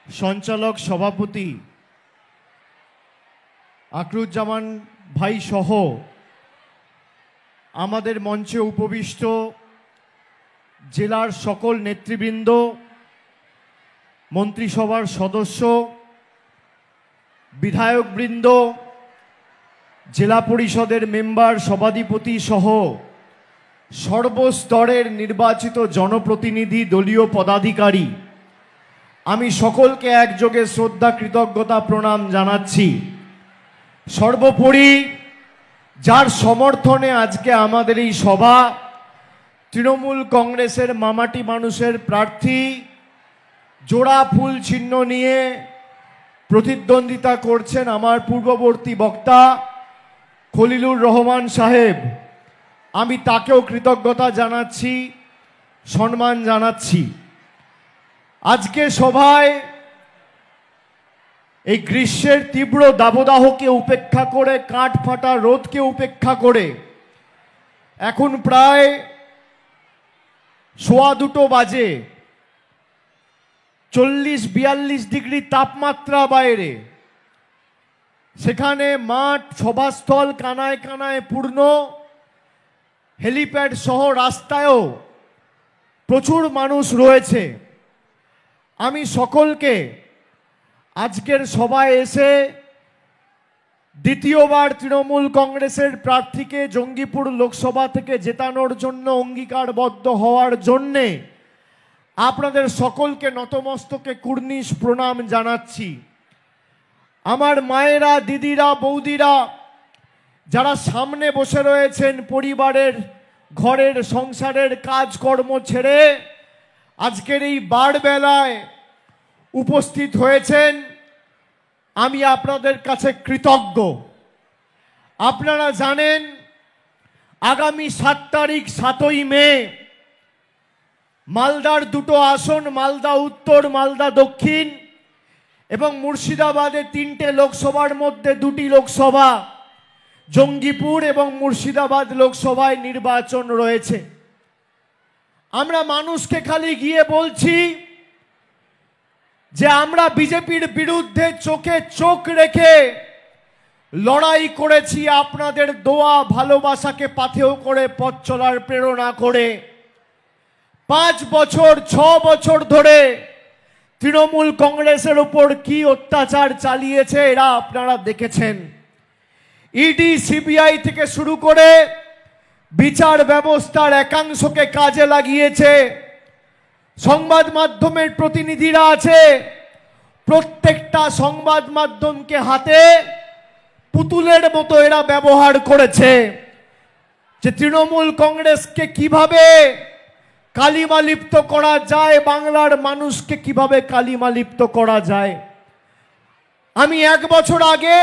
সঞ্চালক সভাপতি আকরুজ্জামান ভাই সহ আমাদের মঞ্চে উপবিষ্ট জেলার সকল নেতৃবৃন্দ, মন্ত্রিসভার সদস্য, বিধায়কবৃন্দ, জেলা পরিষদের মেম্বার, সভাধিপতি সহ সর্বস্তরের নির্বাচিত জনপ্রতিনিধি, দলীয় পদাধিকারী, আমি সকলকে একযোগে শ্রদ্ধা, কৃতজ্ঞতা, প্রণাম জানাচ্ছি। সর্বোপরি যার সমর্থনে আজকে আমাদের এই সভা, তৃণমূল কংগ্রেসের মামাটি মানুষের প্রার্থী জোড়া ফুল চিহ্ন নিয়ে প্রতিদ্বন্দ্বিতা করছেন আমার পূর্ববর্তী বক্তা খলিলুর রহমান সাহেব, আমি তাকেও কৃতজ্ঞতা জানাচ্ছি, সম্মান জানাচ্ছি। আজকে সভায় এই গ্রীষ্মের তীব্র দাবদাহকে উপেক্ষা করে, কাঠ ফাটা রোদকে উপেক্ষা করে, এখন প্রায় 2:15 বাজে, 40-42 ডিগ্রি তাপমাত্রা বাইরে, সেখানে মাঠ, সভাস্থল কানায় কানায় পূর্ণ, হেলিপ্যাড সহ রাস্তায়ও প্রচুর মানুষ রয়েছে। আমি সকলকে আজকের সভায় এসে দ্বিতীয়বার তৃণমূল কংগ্রেসের প্রার্থীকে জঙ্গিপুর লোকসভা থেকে জেতানোর জন্য অঙ্গীকারবদ্ধ হওয়ার জন্যে আপনাদের সকলকে নতমস্তকে কুর্নিশ প্রণাম জানাচ্ছি। আমার মায়েরা, দিদিরা, বৌদিরা যারা সামনে বসে রয়েছেন, পরিবারের, ঘরের, সংসারের কাজকর্ম ছেড়ে আজকের এই বারবেলায় উপস্থিত হয়েছেন, আমি আপনাদের কাছে কৃতজ্ঞ। আপনারা জানেন আগামী 7 তারিখ 7ই মে মালদার 2টো আসন, মালদা উত্তর, মালদা দক্ষিণ এবং মুর্শিদাবাদে 3টে লোকসভার মধ্যে 2টি লোকসভা, জঙ্গিপুর এবং মুর্শিদাবাদ লোকসভায় নির্বাচন রয়েছে। আমরা মানুষকে খালি গিয়ে বলছি যে আমরা বিজেপির বিরুদ্ধে চোখে চোখ রেখে লড়াই করেছি, আপনাদের দোয়া ভালোবাসাকে পাথেয় করে পথ চলার প্রেরণা করে। 5 বছর 6 বছর ধরে তৃণমূল কংগ্রেসের উপর কি অত্যাচার চালিয়েছে এরা আপনারা দেখেছেন। ইডি, সিবিআই থেকে শুরু করে বিচার ব্যবস্থার একাংশকে কাজে লাগিয়েছে। সংবাদ মাধ্যমের প্রতিনিধিরা আছে, প্রত্যেকটা সংবাদ মাধ্যমকে হাতে পুতুলের মতো এরা ব্যবহার করেছে যে তৃণমূল কংগ্রেসকে কিভাবে কালিমালিপ্ত করা যায়, বাংলার মানুষকে কিভাবে কালিমালিপ্ত করা যায়। আমি 1 বছর আগে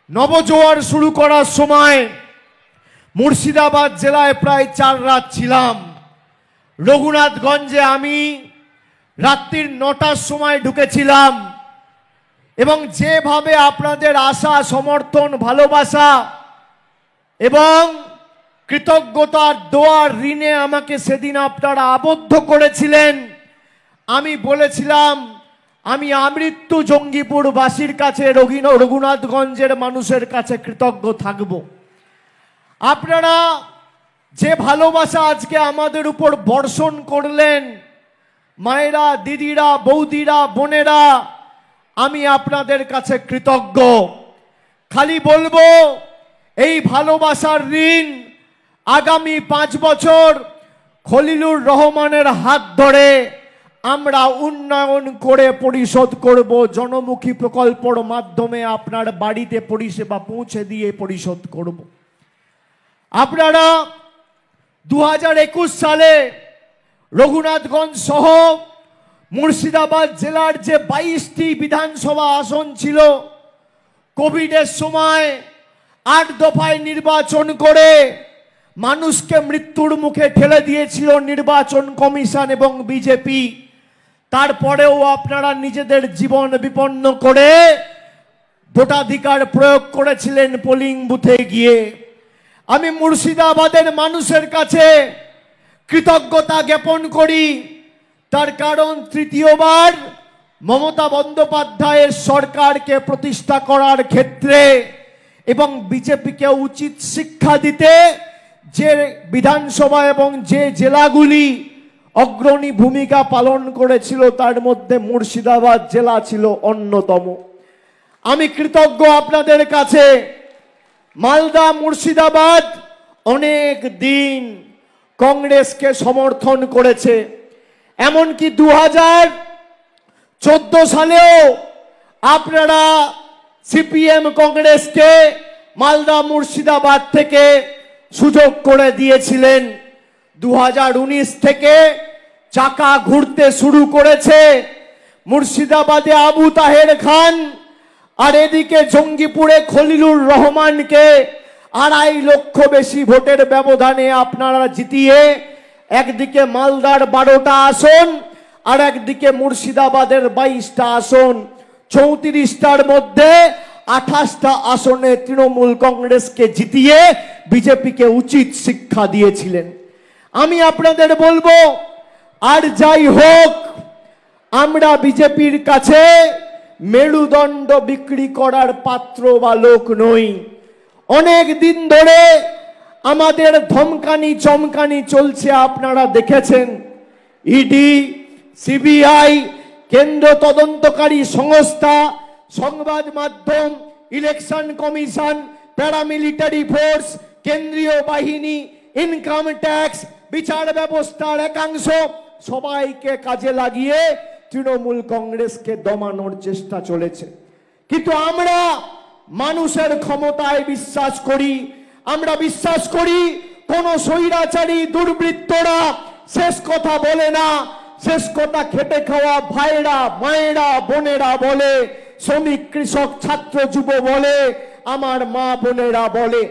নবজোয়ার শুরু করার সময় মুর্শিদাবাদ জেলায় প্রায় 4 রাত ছিলাম। রঘুনাথগঞ্জে আমি রাত্রির 9টার সময় ঢুকেছিলাম এবং যেভাবে আপনাদের আশা, সমর্থন, ভালোবাসা এবং কৃতজ্ঞতার দোয়ার ঋণে আমাকে সেদিন আপনারা আবদ্ধ করেছিলেন, আমি বলেছিলাম আমি আমৃত্যু জঙ্গিপুরবাসীর কাছে, রঘুনাথগঞ্জের মানুষের কাছে কৃতজ্ঞ থাকব। আপনারা যে ভালোবাসা আজকে আমাদের উপর বর্ষণ করলেন, মায়েরা, দিদিরা, বৌদিরা, বোনেরা, আমি আপনাদের কাছে কৃতজ্ঞ। খালি বলবো এই ভালোবাসার ঋণ আগামী 5 বছর খলিলুর রহমানের হাত ধরে আমরা উন্নয়ন করে পরিশোধ করব। জনমুখী প্রকল্পের মাধ্যমে আপনার বাড়িতে পরিষেবা পৌঁছে দিয়ে পরিশোধ করব। আপনারা 2021 সালে রঘুনাথগঞ্জ সহ মুর্শিদাবাদ জেলার যে 22টি বিধানসভা আসন ছিল, কোভিডের সময় 8 দফায় নির্বাচন করে মানুষকে মৃত্যুর মুখে ঠেলে দিয়েছিল নির্বাচন কমিশন এবং বিজেপি। তারপরেও আপনারা নিজেদের জীবন বিপন্ন করে ভোটাধিকার প্রয়োগ করেছিলেন পোলিং বুথে গিয়ে। আমি মুর্শিদাবাদের মানুষের কাছে কৃতজ্ঞতা জ্ঞাপন করি, তার কারণ তৃতীয়বার মমতা বন্দ্যোপাধ্যায়ের সরকারকে প্রতিষ্ঠা করার ক্ষেত্রে এবং বিজেপিকে উচিত শিক্ষা দিতে যে বিধানসভা এবং যে জেলাগুলি অগ্রণী ভূমিকা পালন করেছিল তার মধ্যে মুর্শিদাবাদ জেলা ছিল অন্যতম। আমি কৃতজ্ঞ আপনাদের কাছে। মালদা মুর্শিদাবাদ অনেক দিন কংগ্রেসকে সমর্থন করেছে, এমনকি 2014 সালেও আপনারা সিপিএম কংগ্রেসকে মালদা মুর্শিদাবাদ থেকে সুযোগ করে দিয়েছিলেন। 2019 থেকে চাকা ঘুরতে শুরু করেছে। মুর্শিদাবাদে আবু তাহের খান আর এদিকে জঙ্গিপুরে খলিলুর রহমানকে 2.5 লক্ষ বেশি ভোটের ব্যবধানে আপনারা জিতিয়ে একদিকে মালদার 12টা আসন আর একদিকে মুর্শিদাবাদের 22টা আসন, 34টার মধ্যে 28টা আসনে তৃণমূল কংগ্রেসকে জিতিয়ে বিজেপিকে উচিত শিক্ষা দিয়েছিলেন। আমি আপনাদের বলবো, আর যাই হোক, আমরা বিজেপির কাছে মেরুদণ্ড বিক্রি করার পাত্র বা লোক নই। অনেক দিন ধরে আমাদের ধমকানি চমকানি চলছে, আপনারা দেখেছেন। ইডি, সিবিআই, কেন্দ্র তদন্তকারী সংস্থা, সংবাদ মাধ্যম, ইলেকশন কমিশন, প্যারামিলিটারি ফোর্স, কেন্দ্রীয় বাহিনী, ইনকাম ট্যাক্স, বিচার ব্যবস্থার একাংশ সবাইকে কাজে লাগিয়ে তৃণমূল কংগ্রেসকে দমানোর চেষ্টা চলেছে। কিন্তু আমরা মানুষের ক্ষমতায় বিশ্বাস করি। আমরা বিশ্বাস করি কোন স্বৈরাচারী দুর্বৃত্তরা শেষ কথা বলে না। শেষ কথা খেটে খাওয়া ভাইরা, মায়েরা, বোনেরা বলে, শ্রমিক, কৃষক, ছাত্র, যুব বলে, আমার মা বোনেরা বলে।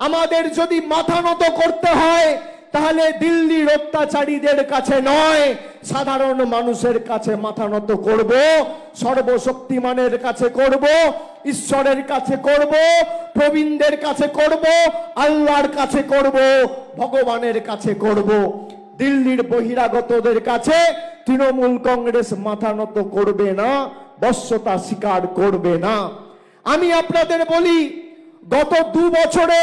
আমাদের যদি মাথা নত করতে হয় তাহলে দিল্লির অত্যাচারীদের কাছে নয়, সাধারণ মানুষের কাছে মাথা নত করব, সর্বশক্তিমানের কাছে করব, ঈশ্বরের কাছে করব, প্রবীণদের কাছে করব, আল্লাহর কাছে করব, ভগবানের কাছে করব। দিল্লির বহিরাগতদের কাছে তৃণমূল কংগ্রেস মাথা নত করবে না, বশ্যতা স্বীকার করবে না। আমি আপনাদের বলি, গত 2 বছরে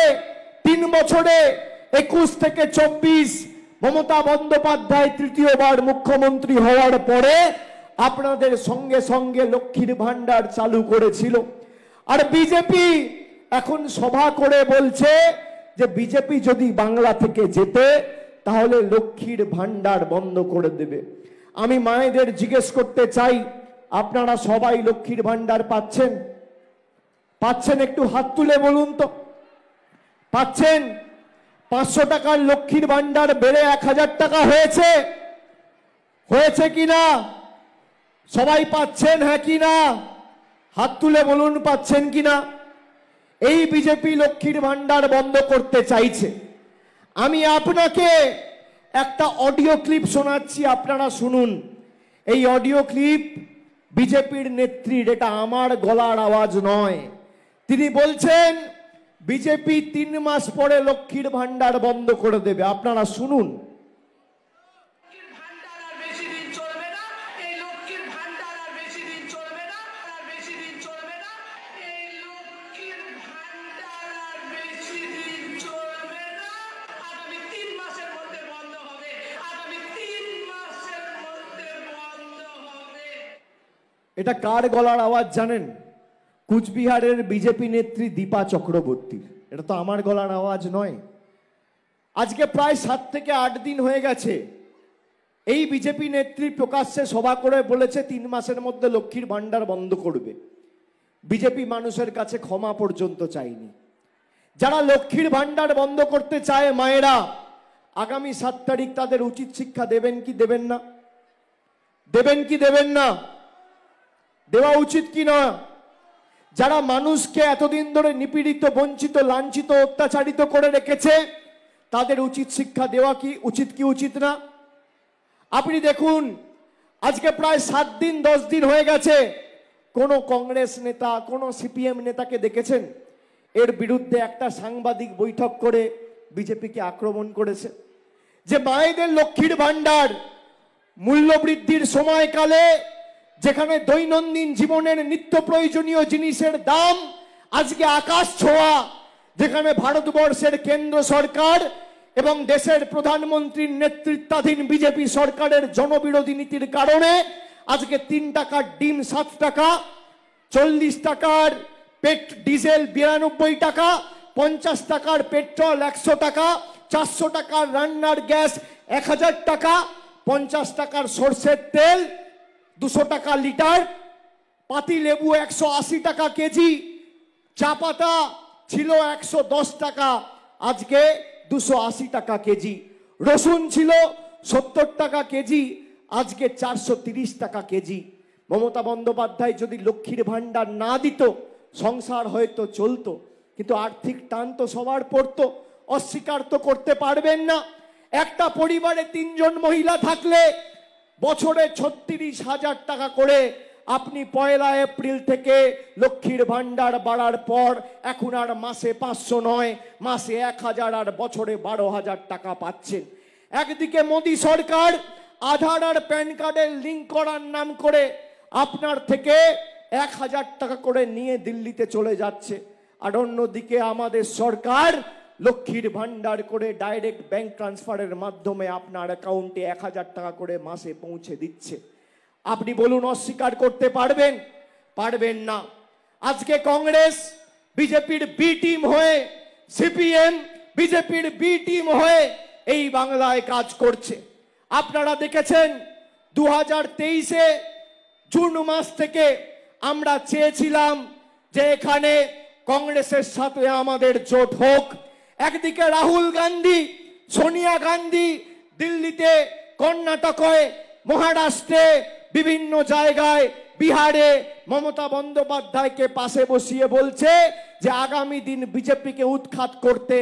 3 বছরে 21 থেকে 24 মমতা বন্দ্যোপাধ্যায় তৃতীয়বার মুখ্যমন্ত্রী হওয়ার পরে আপনাদের সঙ্গে সঙ্গে লক্ষ্মীর ভান্ডার চালু করেছিল। আর বিজেপি এখন সভা করে বলছে যে বিজেপি যদি বাংলা থেকে যেতে তাহলে লক্ষ্মীর ভান্ডার বন্ধ করে দেবে। আমি মায়েদের জিজ্ঞেস করতে চাই, আপনারা সবাই লক্ষ্মীর ভান্ডার পাচ্ছেন? পাচ্ছেন? একটু হাত তুলে বলুন তো, পাচ্ছেন? 500 টাকার লক্ষ্মীর ভান্ডার বেড়ে 1000 টাকা হয়েছে, হয়েছে কিনা? সবাই পাচ্ছেন, হ্যাঁ কিনা? হাত তুলে বলুন পাচ্ছেন কিনা। এই বিজেপি লক্ষ্মীর ভান্ডার বন্ধ করতে চাইছে। আমি আপনাকে একটা অডিও ক্লিপ শোনাচ্ছি, আপনারা শুনুন। এই অডিও ক্লিপ বিজেপির নেত্রীর, এটা আমার গলার আওয়াজ নয়। তিনি বলছেন বিজেপি 3 মাস পরে লক্ষ্মীর ভান্ডার বন্ধ করে দেবে। আপনারা শুনুন। এটা কার গলার আওয়াজ জানেন? কুচবিহারের বিজেপি নেত্রী দীপা চক্রবর্তীর। এটা তো আমার গলার আওয়াজ নয়। আজকে প্রায় 7 থেকে 8 দিন হয়ে গেছে এই বিজেপি নেত্রী প্রকাশ্যে সভা করে বলেছে 3 মাসের মধ্যে লক্ষ্মীর ভান্ডার বন্ধ করবে। বিজেপি মানুষের কাছে ক্ষমা পর্যন্ত চায়নি। যারা লক্ষ্মীর ভান্ডার বন্ধ করতে চায় মায়েরা, আগামী 7 তারিখ তাদের উচিত শিক্ষা দেবেন কি দেবেন না? দেবেন কি দেবেন না? দেওয়া উচিত কি না? যারা মানুষকে এতদিন ধরে নিপীড়িত, বঞ্চিত, লাঞ্ছিত, অত্যাচারিত করে রেখেছে তাদের উচিত শিক্ষা দেওয়া কি উচিত কি উচিত না? আপনি দেখুন, আজকে প্রায় 7 দিন 10 দিন হয়ে গেছে, কোন কংগ্রেস নেতা, কোন সিপিএম নেতাকে দেখেছেন এর বিরুদ্ধে একটা সাংবাদিক বৈঠক করে বিজেপিকে আক্রমণ করেছে? যে মায়েদের লক্ষ্মীর ভান্ডার মূল্যবৃদ্ধির সময়কালে যেখানে দৈনন্দিন জীবনের নিত্য প্রয়োজনীয় জিনিসের দাম আজকে আকাশ ছোঁয়া, যেখানে ভারতবর্ষের কেন্দ্র সরকার এবং দেশের প্রধানমন্ত্রীর নেতৃত্বাধীন বিজেপি সরকারের জনবিরোধী নীতির কারণে আজকে 3 টাকার ডিম 7 টাকা, 40 টাকার ডিজেল 92 টাকা, 50 টাকার পেট্রোল 100 টাকা, 400 টাকার রান্নার গ্যাস 1000 টাকা, 50 টাকার সরষের তেল 200 টাকা লিটার, পাতি লেবু 180 টাকা কেজি, চা পাতা ছিল 110 টাকা, আজকে 280 টাকা কেজি, রসুন ছিল 70 টাকা কেজি, আজকে 430 টাকা কেজি। মমতা বন্দ্যোপাধ্যায় যদি লক্ষ্মীর ভান্ডার না দিত সংসার হয়তো চলতো, কিন্তু আর্থিক টান তো সবার পড়তো, অস্বীকার তো করতে পারবেন না। একটা পরিবারে 3 জন মহিলা থাকলে বছরে 36,000 টাকা করে আপনি 1 এপ্রিল থেকে লক্ষ্মীর ভান্ডার বাড়ার পর এখন আর মাসে 500 নয়, মাসে 1000 আর বছরে 12,000 টাকা পাচ্ছেন। একদিকে মোদী সরকার আধার আর প্যান কার্ডের লিঙ্ক করার নাম করে আপনার থেকে 1000 টাকা করে নিয়ে দিল্লিতে চলে যাচ্ছে, আর অন্যদিকে আমাদের সরকার লক্ষ্মীর ভান্ডার করে ডাইরেক্ট ব্যাংক ট্রান্সফারের মাধ্যমে আপনার অ্যাকাউন্টে 1000 টাকা করে মাসে পৌঁছে দিচ্ছে। আপনি বলুন অস্বীকার করতে পারবেন? পারবেন না। আজকে কংগ্রেস বিজেপির বি টিম হয়ে, সিপিএম বিজেপির বি টিম হয়ে এই বাংলায় কাজ করছে। আপনারা দেখেছেন 2023-এ জুন মাস থেকে আমরা চেয়েছিলাম যে এখানে কংগ্রেসের সাথে আমাদের জোট হোক। একদিকে রাহুল গান্ধী, সোনিয়া গান্ধী দিল্লিতে, কর্ণাটকে, মহারাষ্ট্রে, বিভিন্ন জায়গায়, বিহারে মমতা বন্দ্যোপাধ্যায়কে পাশে বসিয়ে বলছে যে আগামী দিন বিজেপিকে উৎখাত করতে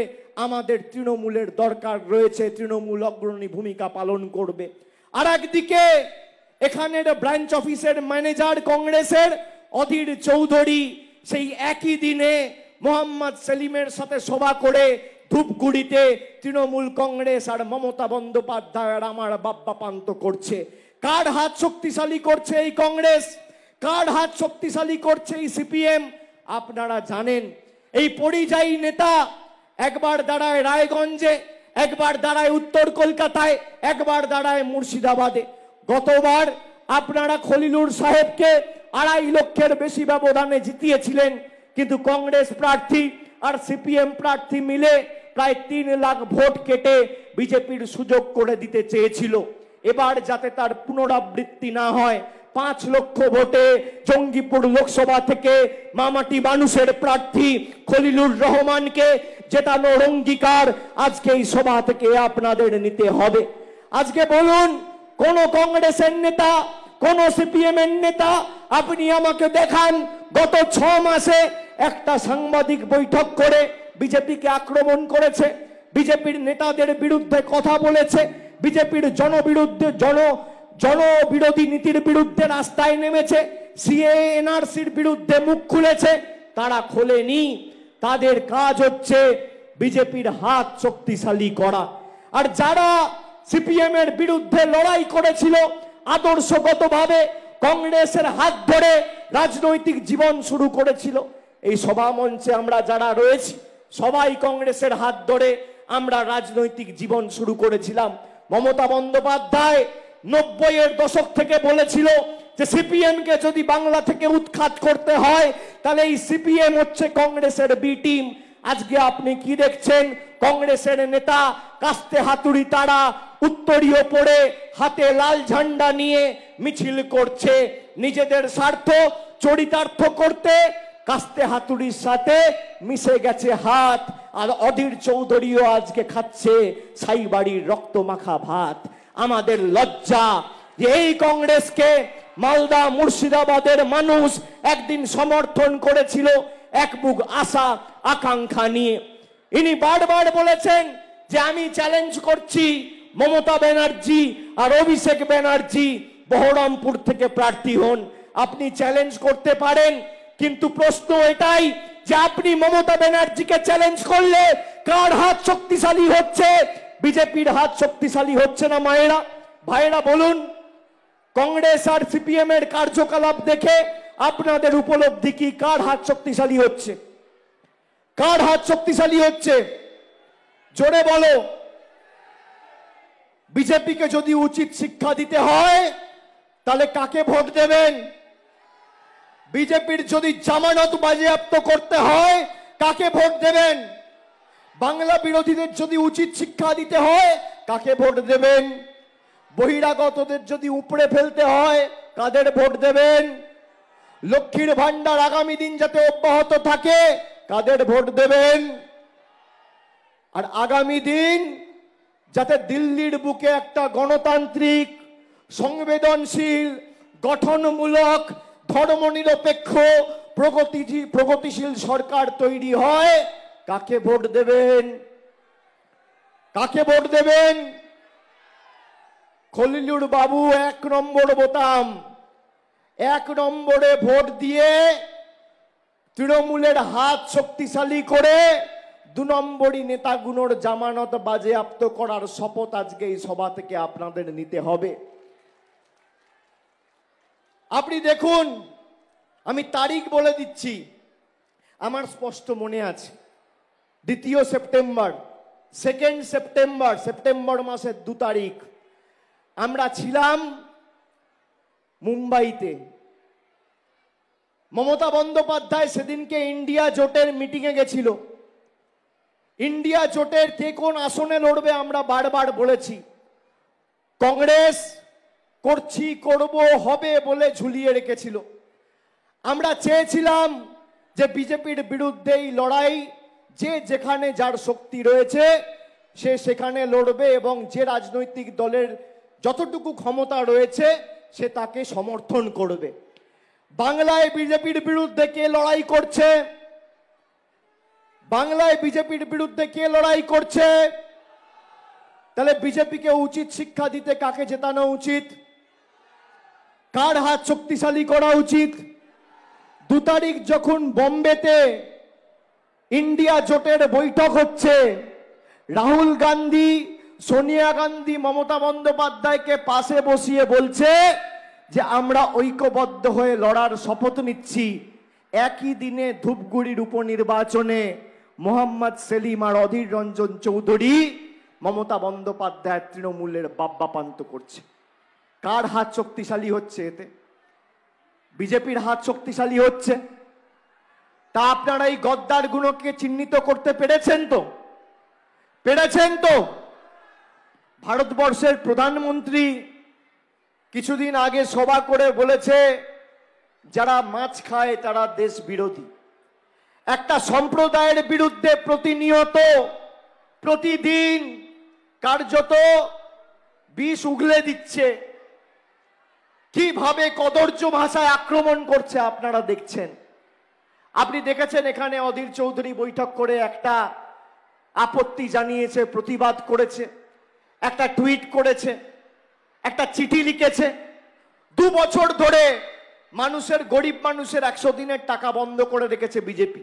আমাদের তৃণমূলের দরকার রয়েছে, তৃণমূল অগ্রণী ভূমিকা পালন করবে। আর একদিকে এখানের ব্রাঞ্চ অফিসের ম্যানেজার কংগ্রেসের অধীর চৌধুরী সেই একই দিনে মোহাম্মদ সেলিমের সাথে সভা করে ধূপগুড়িতে তৃণমূল কংগ্রেস আর মমতা বন্দ্যোপাধ্যায় আর আমার বাপ্পা পান্ত করছে। কার হাত শক্তিশালী করছে এই কংগ্রেস? কার হাত শক্তিশালী করছে এই সিপিএম? আপনারা জানেন। এই পরিযায়ী নেতা একবার দাঁড়ায় রায়গঞ্জে, একবার দাঁড়ায় উত্তর কলকাতায়, একবার দাঁড়ায় মুর্শিদাবাদে। গতবার আপনারা খলিলুর সাহেবকে 2.5 লক্ষের বেশি ব্যবধানে জিতিয়েছিলেন, কিন্তু কংগ্রেস প্রার্থী আর সিপিএম প্রার্থী মিলে প্রায় 3 লাখ ভোট কেটে বিজেপির সুযোগ করে দিতে চেয়েছিল। এবার যাতে তার পুনরাবৃত্তি না হয়, 5 লক্ষ ভোটে জঙ্গিপুর লোকসভা থেকে মামাটি মানুষের প্রার্থী খলিলুর রহমানকে জেতানোর অঙ্গীকার আজকে এই সভা থেকে আপনাদের নিতে হবে। আজকে বলুন, কোন কংগ্রেসের নেতা, কোন সিপিএম এর নেতা আপনি আমাকে দেখান গত 6 মাসে একটা সাংবাদিক বৈঠক করে বিজেপিকে আক্রমণ করেছে, বিজেপির নেতাদের বিরুদ্ধে কথা বলেছে, বিজেপির জনবিরোধী নীতির বিরুদ্ধে রাস্তায় নেমেছে, সিএ এনআরসির বিরুদ্ধে মুখ খুলেছে? তারা খোলেনি। তাদের কাজ হচ্ছে বিজেপির হাত শক্তিশালী করা। আর যারা সিপিএম এর বিরুদ্ধে লড়াই করেছিল, আদর্শগতভাবে কংগ্রেসের হাত ধরে রাজনৈতিক জীবন শুরু করেছিল, এই সভা মঞ্চে আমরা যারা রয়েছি সবাই কংগ্রেসের হাত ধরে আমরা রাজনৈতিক জীবন শুরু করেছিলাম। মমতা বন্দ্যোপাধ্যায় 90-এর দশক থেকে বলেছিল যে সিপিএম কে যদি বাংলা থেকে উৎখাত করতে হয় তাহলে এই সিপিএম হচ্ছে কংগ্রেসের বি টিম। আজকে আপনি কি দেখছেন? কংগ্রেসের নেতা কাস্তে হাতুড়ি তারা উত্তরীয় পড়ে হাতে লাল ঝান্ডা নিয়ে মিছিল করছে, নিজেদের স্বার্থ চরিতার্থ করতে কাস্তে হাতুড়ির সাথে মিশে গেছে হাত। আর অধীর চৌধুরীও আজকে খাচ্ছে সাইবাড়ির রক্ত মাখা ভাত। আমাদের লজ্জা যে এই কংগ্রেসকে মালদা মুর্শিদাবাদের মানুষ একদিন সমর্থন করেছিল এক বুক আশা আকাঙ্ক্ষা নিয়ে। ইনি বারবার বলেছেন যে আমি চ্যালেঞ্জ করছি মমতা ব্যানার্জি আর অভিষেক ব্যানার্জি বহরমপুর থেকে প্রার্থী হন। আপনি চ্যালেঞ্জ করতে পারেন, কিন্তু প্রশ্ন এটাই যে আপনি মমতা ব্যানার্জিকে চ্যালেঞ্জ করলে কার হাত শক্তিশালী হচ্ছে? বিজেপির হাত শক্তিশালী হচ্ছে না? মায়েরা ভাইয়েরা বলুন, কংগ্রেস আর সিপিএম এর কার্যকলাপ দেখে আপনাদের উপলব্ধি কি? কার হাত শক্তিশালী হচ্ছে? কার হাত শক্তিশালী হচ্ছে? জোরে বলো। বিজেপিকে যদি উচিত শিক্ষা দিতে হয় তাহলে কাকে ভোট দেবেন? বিজেপির যদি জামানত বাজেয়াপ্ত করতে হয় কাকে ভোট দেবেন? বাংলা বিরোধীদের যদি উচিত শিক্ষা দিতে হয় কাকে ভোট দেবেন? বহিরাগতদের যদি উপড়ে ফেলতে হয় কাদের ভোট দেবেন? লক্ষ্মীর ভান্ডার আগামী দিন যাতে অব্যাহত থাকে কাদের ভোট দেবেন? আর আগামী দিন যাতে দিল্লির বুকে একটা গণতান্ত্রিক, সংবেদনশীল, গঠনমূলক, ধর্মনিরপেক্ষ, প্রগতিশীল সরকার তৈরি হয়, কাকে ভোট দেবেন? কাকে ভোট দেবেন? খলিলুর বাবু 1 নম্বর বোতাম, 1 নম্বরে ভোট দিয়ে তৃণমূলের হাত শক্তিশালী করে 2 নম্বরই নেতাগুলোর জামানত বাজেয়াপ্ত করার শপথ আজকে এই সভা থেকে আপনাদের নিতে হবে। আপনি দেখুন, আমি তারিখ বলে দিচ্ছি, আমার স্পষ্ট মনে আছে 2 সেপ্টেম্বর, 2 সেপ্টেম্বর, সেপ্টেম্বর মাসের 2 তারিখ আমরা ছিলাম মুম্বাইতে। মমতা বন্দ্যোপাধ্যায় সেদিনকে ইন্ডিয়া জোটের মিটিংয়ে গেছিল। ইন্ডিয়া জোটের কে কোন আসনে লড়বে আমরা বারবার বলেছি। কংগ্রেস করছি, করব, হবে বলে ঝুলিয়ে রেখেছিল। আমরা চেয়েছিলাম যে বিজেপির বিরুদ্ধে এই লড়াই, যে যেখানে যার শক্তি রয়েছে সে সেখানে লড়বে এবং যে রাজনৈতিক দলের যতটুকু ক্ষমতা রয়েছে সে তাকে সমর্থন করবে। বাংলায় বিজেপির বিরুদ্ধে কে লড়াই করছে? বাংলায় বিজেপির বিরুদ্ধে কে লড়াই করছে? তাহলে বিজেপিকে উচিত শিক্ষা দিতে কাকে জেতানো উচিত? কার হাত শক্তিশালী করা উচিত? 2 তারিখ যখন বোম্বেতে ইন্ডিয়া জোটের বৈঠক হচ্ছে, রাহুল গান্ধী, সোনিয়া গান্ধী মমতা বন্দ্যোপাধ্যায়কে পাশে বসিয়ে বলছে যে আমরা ঐক্যবদ্ধ হয়ে লড়ার শপথ নিচ্ছি। একই দিনে ধূপগুড়ির উপনির্বাচনে মোহাম্মদ সেলিম আর অধীর রঞ্জন চৌধুরী মমতা বন্দ্যোপাধ্যায় তৃণমূলের বাব্যাপান্ত করছে। কার হাত শক্তিশালী হচ্ছে এতে? বিজেপির হাত শক্তিশালী হচ্ছে। তা আপনারা এই গদ্দার গুণকে চিহ্নিত করতে পেরেছেন তো? পেরেছেন তো? ভারতবর্ষের প্রধানমন্ত্রী কিছুদিন আগে সভা করে বলেছে যারা মাছ খায় তারা দেশ বিরোধী। একটা সম্প্রদায়ের বিরুদ্ধে প্রতিনিয়ত, প্রতিদিন কার্যত বিষ উগলে দিচ্ছে, কিভাবে কদর্য ভাষায় আক্রমণ করছে আপনারা দেখছেন। আপনি দেখেছেন এখানে অধীর চৌধুরী বৈঠক করে একটা আপত্তি জানিয়েছে, প্রতিবাদ করেছে, একটা টুইট করেছে, একটা চিঠি লিখেছে। 2 বছর ধরে মানুষের, গরিব মানুষের 100 দিনের টাকা বন্ধ করে রেখেছে বিজেপি।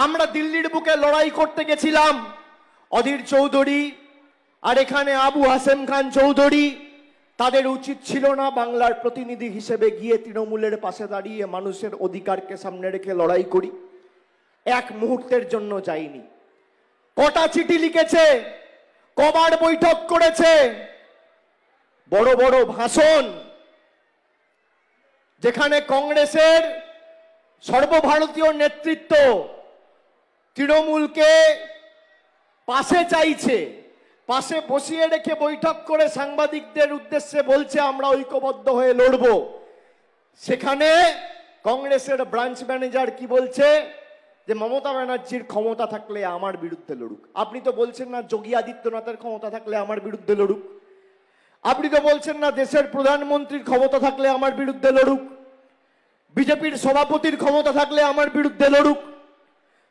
আমরা দিল্লির বুকে লড়াই করতে গেছিলাম, অধীর চৌধুরী আর এখানে আবু হাসেম খান চৌধুরী, তাদের উচিত ছিল না বাংলার প্রতিনিধি হিসেবে গিয়ে তৃণমূলের পাশে দাঁড়িয়ে মানুষের অধিকারকে সামনে রেখে লড়াই করি? 1 মুহূর্তের জন্য যায়নি। কটা চিঠি লিখেছে, কবার বৈঠক করেছে, বড় বড় ভাষণ, যেখানে কংগ্রেসের সর্বভারতীয় নেতৃত্ব তৃণমূলকে পাশে চাইছে, পাশে বসিয়ে রেখে বৈঠক করে সাংবাদিকদের উদ্দেশ্যে বলছে আমরা ঐক্যবদ্ধ হয়ে লড়ব। সেখানে কংগ্রেসের ব্রাঞ্চ ম্যানেজার কি বলছে? যে মমতা ব্যানার্জির ক্ষমতা থাকলে আমার বিরুদ্ধে লড়ুক। আপনি তো বলছেন না যোগী আদিত্যনাথের ক্ষমতা থাকলে আমার বিরুদ্ধে লড়ুক। আপনি তো বলছেন না দেশের প্রধানমন্ত্রীর ক্ষমতা থাকলে আমার বিরুদ্ধে লড়ুক। বিজেপির সভাপতির ক্ষমতা থাকলে আমার বিরুদ্ধে লড়ুক।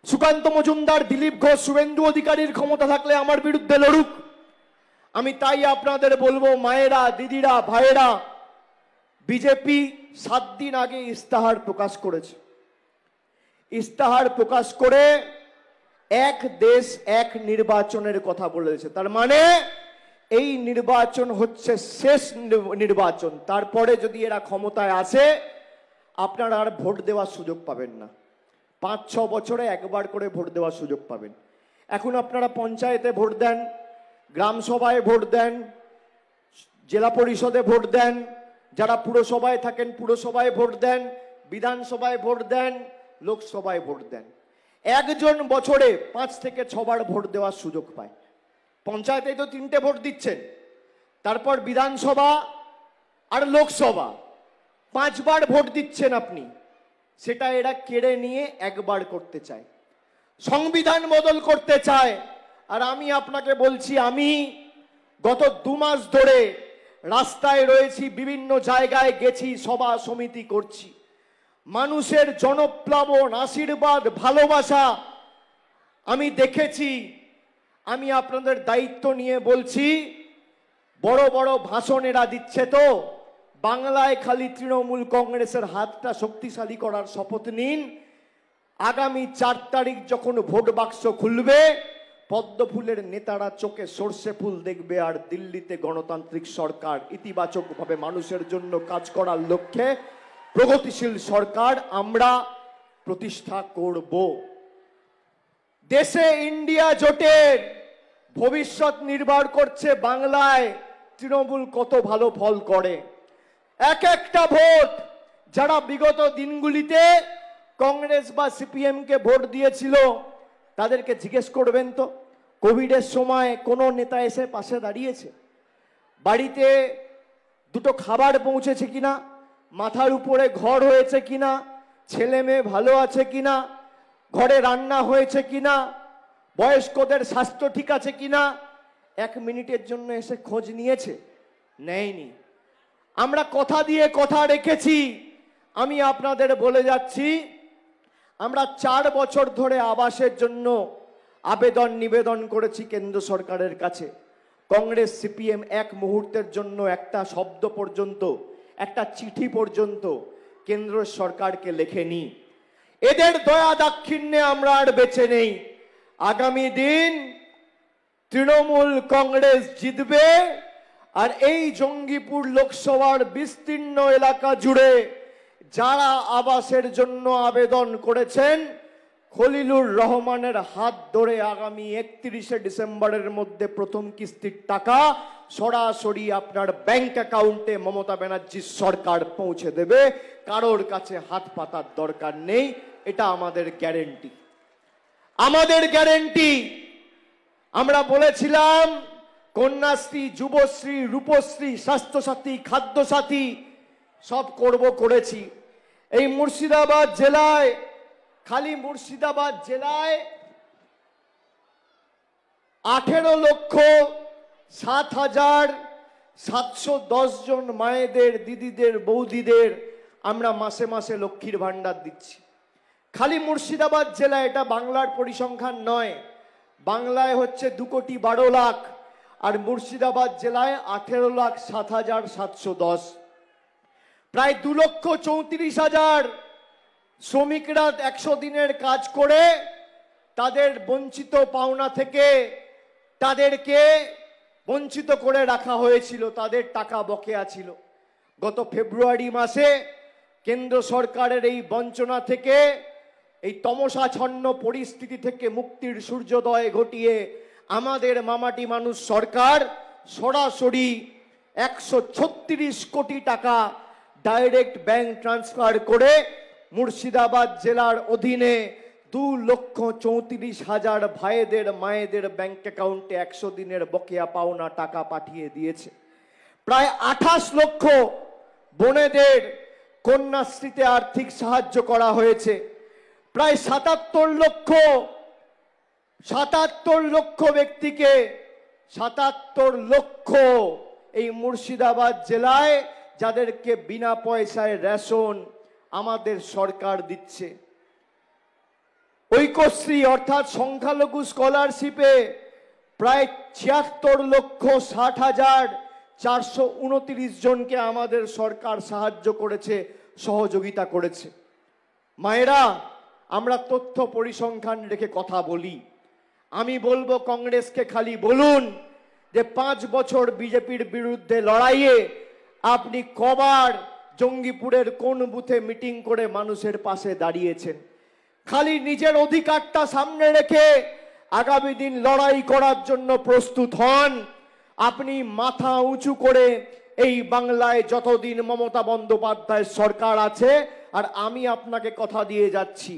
সুকান্ত মজুমদার, দিলীপ ঘোষ, শুভেন্দু অধিকারীর ক্ষমতা থাকলে আমার বিরুদ্ধে লড়ুক। আমি তাই আপনাদের বলবো, মায়েরা, দিদিরা, ভাইয়েরা, বিজেপি 7 দিন আগে ইস্তাহার প্রকাশ করেছে। ইস্তাহার প্রকাশ করে এক দেশ এক নির্বাচনের কথা বলেছে। তার মানে এই নির্বাচন হচ্ছে শেষ নির্বাচন। তারপরে যদি এরা ক্ষমতায় আসে আপনারা আর ভোট দেওয়ার সুযোগ পাবেন না। 5-6 বছরে একবার করে ভোট দেওয়ার সুযোগ পাবেন। এখন আপনারা পঞ্চায়েতে ভোট দেন, গ্রাম সভায় ভোট দেন, জেলা পরিষদে ভোট দেন, যারা পুরসভায় থাকেন পুরসভায় ভোট দেন, বিধানসভায় ভোট দেন, লোকসভায় ভোট দেন। একজন বছরে 5 থেকে 6 বার ভোট দেওয়ার সুযোগ পায়। পঞ্চায়েতে তো 3টে ভোট দিচ্ছেন, তারপর বিধানসভা আর লোকসভা 5 বার ভোট দিচ্ছেন আপনি। সেটা এরা কেড়ে নিয়ে একবার করতে চায়, সংবিধান বদল করতে চায়। আর আমি আপনাকে বলছি, আমি গত 2 মাস ধরে রাস্তায় রয়েছি, বিভিন্ন জায়গায় গেছি, সভা সমিতি করছি। মানুষের জনপ্লাবন, আশীর্বাদ, ভালোবাসা আমি দেখেছি। আমি আপনাদের দায়িত্ব নিয়ে বলছি, বড় বড় ভাষণ এরা দিচ্ছে তো, বাংলায় খালি তৃণমূল কংগ্রেসের হাতটা শক্তিশালী করার শপথ নিন। আগামী 4 তারিখ যখন ভোট বাক্স খুলবে, পদ্ম ফুলের নেতারা চোখে সর্ষে ফুল দেখবে, আর দিল্লিতে গণতান্ত্রিক সরকার ইতিবাচকভাবে মানুষের জন্য কাজ করার লক্ষ্যে প্রগতিশীল সরকার আমরা প্রতিষ্ঠা করব। দেশে ইন্ডিয়া জোটের ভবিষ্যৎ নির্ভর করছে বাংলায় তৃণমূল কত ভালো ফল করে। এক একটা ভোট যারা বিগত দিনগুলিতে কংগ্রেস বা সিপিএম কে ভোট দিয়েছিল তাদেরকে জিজ্ঞেস করবেন তো, কোভিডের সময় কোন নেতা এসে পাশে দাঁড়িয়েছে? বাড়িতে 2টো খাবার পৌঁছেছে কিনা, মাথার উপরে ঘর হয়েছে কিনা, ছেলে মেয়ে ভালো আছে কিনা, ঘরে রান্না হয়েছে কিনা, বয়স্কদের স্বাস্থ্য ঠিক আছে কিনা 1 মিনিটের জন্য এসে খোঁজ নিয়েছে? নেয়নি। আমরা কথা দিয়ে কথা রেখেছি। আমি আপনাদের বলে যাচ্ছি, আমরা 4 বছর ধরে আবাসের জন্য আবেদন নিবেদন করেছি কেন্দ্র সরকারের কাছে। কংগ্রেস সিপিএম এক মুহূর্তের জন্য একটা শব্দ পর্যন্ত, একটা চিঠি পর্যন্ত কেন্দ্র সরকারকে লেখেনি। এদের দয়া দাক্ষিণ্যে আমরা আর বেঁচে নেই। আগামী দিন তৃণমূল কংগ্রেস জিতবে, আর এই জঙ্গিপুর লোকসভার বিস্তীর্ণ এলাকা জুড়ে যারা আবাসের জন্য আবেদন করেছেন, খলিলুর রহমানের হাত ধরে আগামী 31শে ডিসেম্বরের মধ্যে প্রথম কিস্তির টাকা সরাসরি আপনার ব্যাংক অ্যাকাউন্টে মমতা ব্যানার্জির সরকার পৌঁছে দেবে। কারোর কাছে হাত পাতার দরকার নেই। এটা আমাদের গ্যারেন্টি, আমাদের গ্যারেন্টি। আমরা বলেছিলাম কন্যাশ্রী, যুবশ্রী, রূপশ্রী, স্বাস্থ্যসাথী, খাদ্যসাথী সব করব, করেছি। এই মুর্শিদাবাদ জেলায়, খালি মুর্শিদাবাদ জেলায় 18,07,710 জন মায়েদের, দিদিদের, বৌদিদের আমরা মাসে মাসে লক্ষ্মীর ভান্ডার দিচ্ছি। খালি মুর্শিদাবাদ জেলায়, এটা বাংলার পরিসংখ্যান নয়, বাংলায় হচ্ছে 2,12,00,000 আর মুর্শিদাবাদ জেলায় 18,07,710। প্রায় 2,34,000 শ্রমিকরা 100 দিনের কাজ করে তাদের বঞ্চিত পাওনা থেকে তাদেরকে বঞ্চিত করে রাখা হয়েছিল, তাদের টাকা বকেয়া ছিল। গত ফেব্রুয়ারি মাসে কেন্দ্র সরকারের এই বঞ্চনা থেকে, এই তমসাচ্ছন্ন পরিস্থিতি থেকে মুক্তির সূর্যোদয় ঘটিয়ে আমাদের মামাটি মানুষ সরকার সরাসরি 136 কোটি টাকা ডাইরেক্ট ব্যাংক ট্রান্সফার করে মুর্শিদাবাদ জেলার অধীনে 2,34,000 ভাইদের, মায়েদের ব্যাংক অ্যাকাউন্টে 100 দিনের বকেয়া পাওনা টাকা পাঠিয়ে দিয়েছে। প্রায় 28 লক্ষ বোনেদের কন্যাশ্রীতে আর্থিক সাহায্য করা হয়েছে। প্রায় 77 লক্ষ ব্যক্তিকে, 77 লক্ষ এই মুর্শিদাবাদ জেলায়, যাদেরকে বিনা পয়সায় রেশন আমাদের সরকার দিচ্ছে। ঐক্যশ্রী অর্থাৎ সংখ্যালঘু স্কলারশিপে প্রায় 76,60,429 জনকে আমাদের সরকার সাহায্য করেছে, সহযোগিতা করেছে। মায়েরা, আমরা তথ্য পরিসংখ্যান রেখে কথা বলি। আমি বলবো কংগ্রেসকে, খালি বলুন যে 5 বছর বিজেপির বিরুদ্ধে লড়াইয়ে আপনি কবার জঙ্গিপুরের কোন বুথে মিটিং করে মানুষের পাশে দাঁড়িয়েছেন। খালি নিজের অধিকারটা সামনে রেখে আগামী দিন লড়াই করার জন্য প্রস্তুত হন। আপনি মাথা উঁচু করে এই বাংলায় যতদিন মমতা বন্দ্যোপাধ্যায়ের সরকার আছে, আর আমি আপনাকে কথা দিয়ে যাচ্ছি,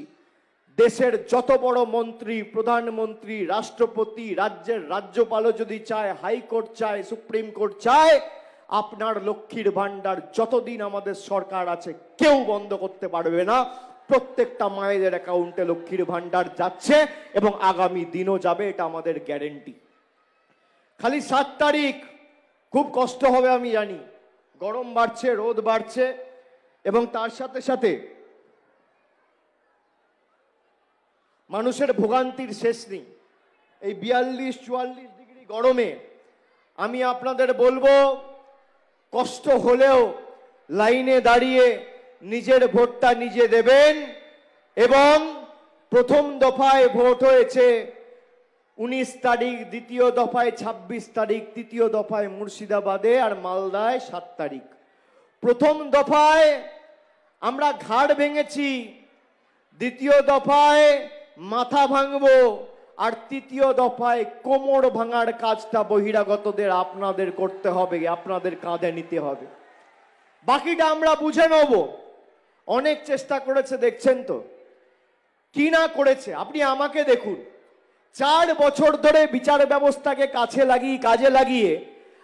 দেশের যত বড় মন্ত্রী, প্রধানমন্ত্রী, রাষ্ট্রপতি, রাজ্যের রাজ্যপালও যদি চায়, হাইকোর্ট চায়, সুপ্রিম কোর্ট চায়, আপনার লক্ষ্মীর ভান্ডার যতদিন আমাদের সরকার আছে কেউ বন্ধ করতে পারবে না। প্রত্যেকটা মায়েদের অ্যাকাউন্টে লক্ষ্মীর ভান্ডার যাচ্ছে এবং আগামী দিনও যাবে, এটা আমাদের গ্যারেন্টি। খালি 7 তারিখ খুব কষ্ট হবে আমি জানি, গরম বাড়ছে, রোদ বাড়ছে এবং তার সাথে সাথে মানুষের ভোগান্তির শেষ নেই। এই 42-44 ডিগ্রি গরমে আমি আপনাদের বলবো, কষ্ট হলেও লাইনে দাঁড়িয়ে নিজের ভোটটা নিজে দেবেন। এবং প্রথম দফায় ভোট হয়েছে 19 তারিখ, দ্বিতীয় দফায় 26 তারিখ, তৃতীয় দফায় মুর্শিদাবাদে আর মালদায় 7 তারিখ। প্রথম দফায় আমরা ঘাড় ভেঙেছি, দ্বিতীয় দফায় মাথা ভাঙবো, আর তৃতীয় দফায় কোমর ভাঙার কাজটা বহিরাগতদের আপনাদের করতে হবে, আপনাদের কাঁধে নিতে হবে। বাকিটা আমরা বুঝে নেব। অনেক চেষ্টা করেছে, দেখছেন তো কি না করেছে। আপনি আমাকে দেখুন, 4 বছর ধরে বিচার ব্যবস্থাকে কাজে লাগিয়ে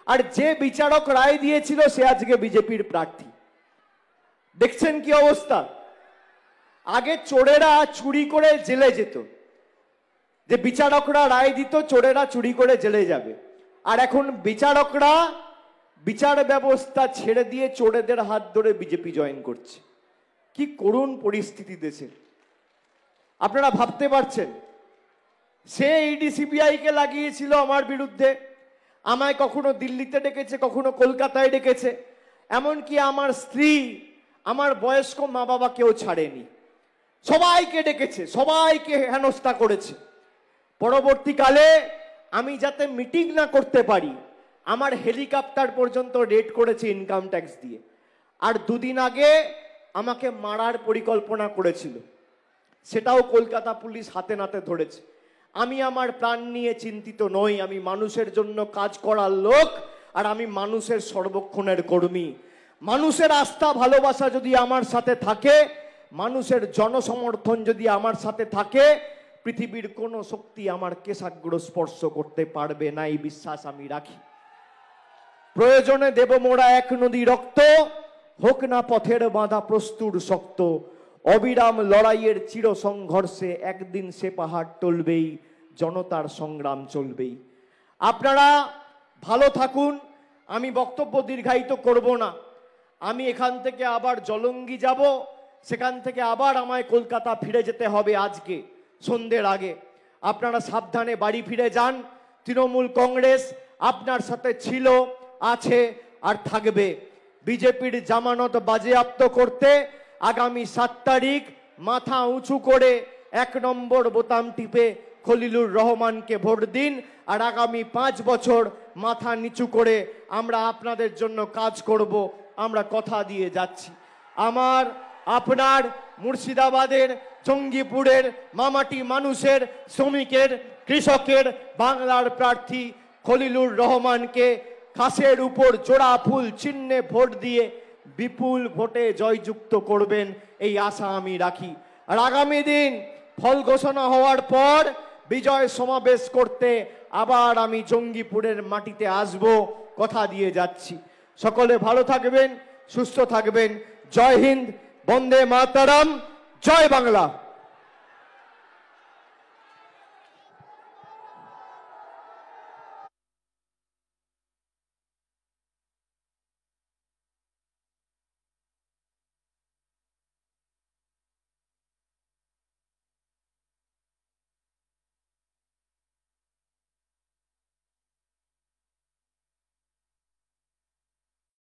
আর যে বিচারক রায় দিয়েছিল সে আজকে বিজেপির প্রার্থী। দেখছেন কি অবস্থা। আগে চোরেরা চুরি করে জেলে যেত, যে বিচারকরা রায় দিত চোরেরা চুরি করে জেলে যাবে, আর এখন বিচারকরা বিচার ব্যবস্থা ছেড়ে দিয়ে চোরেদের হাত ধরে বিজেপি জয়েন করছে। কি করুণ পরিস্থিতি দেশে, আপনারা ভাবতে পারছেন। সে ইডি সিবিআই কে লাগিয়েছিল আমার বিরুদ্ধে, আমায় কখনো দিল্লিতে ডেকেছে, কখনো কলকাতায় ডেকেছে, এমনকি আমার স্ত্রী, আমার বয়স্ক মা বাবা কেউ ছাড়েনি, সবাইকে ডেকেছে, সবাইকে হেনস্থা করেছে। পরবর্তীকালে আমি যাতে মিটিং না করতে পারি, আমার হেলিকপ্টার পর্যন্ত রেড করেছে ইনকাম ট্যাক্স দিয়ে। আর 2 দিন আগে আমাকে মারার পরিকল্পনা করেছিল, সেটাও কলকাতা পুলিশ হাতে নাতে ধরেছে। আমি আমার প্রাণ নিয়ে চিন্তিত নই, আমি মানুষের জন্য কাজ করার লোক, আর আমি মানুষের সর্বক্ষণের কর্মী। মানুষের আস্থা ভালোবাসা যদি আমার সাথে থাকে, মানুষের জনসমর্থন যদি আমার সাথে থাকে, পৃথিবীর কোনো শক্তি আমার কেশাগ্র স্পর্শ করতে পারবে না, এই বিশ্বাস আমি রাখি। প্রয়োজনে দেব মোরা 1 নদী রক্ত, হোক না পথের বাঁধা প্রস্তুর শক্ত। অবিরাম লড়াইয়ের চির সংঘর্ষে একদিন সে পাহাড় টলবেই, জনতার সংগ্রাম চলবেই। আপনারা ভালো থাকুন। আমি বক্তব্য দীর্ঘায়িত করব না। আমি এখান থেকে আবার জলঙ্গি যাব, সেখান থেকে আবার আমায় কলকাতা ফিরে যেতে হবে আজকে সন্ধ্যের আগে। আপনারা সাবধানে বাড়ি ফিরে যান। তৃণমূল কংগ্রেস আপনার সাথে ছিল, আছে আর থাকবে। বিজেপির জামানত বাজেয়াপ্ত করতে আগামী 7 তারিখ মাথা উঁচু করে 1 নম্বর বোতাম টিপে খলিলুর রহমানকে ভোট দিন। আর আগামী 5 বছর মাথা নিচু করে আমরা আপনাদের জন্য কাজ করব, আমরা কথা দিয়ে যাচ্ছি। আমার, আপনার, মুর্শিদাবাদের, জঙ্গিপুরের মামাটি মানুষের, শ্রমিকের, কৃষকের, বাংলার প্রার্থী খলিলুর রহমানকে খাসের উপর জোড়া ফুল চিহ্নে ভোট দিয়ে বিপুল ভোটে জয়যুক্ত করবেন, এই আশা আমি রাখি। আর আগামী দিন ফল ঘোষণা হওয়ার পর বিজয় সমাবেশ করতে আবার আমি জঙ্গিপুরের মাটিতে আসব, কথা দিয়ে যাচ্ছি। সকলে ভালো থাকবেন, সুস্থ থাকবেন। জয় হিন্দ, বন্দে মাতরম, জয় বাংলা।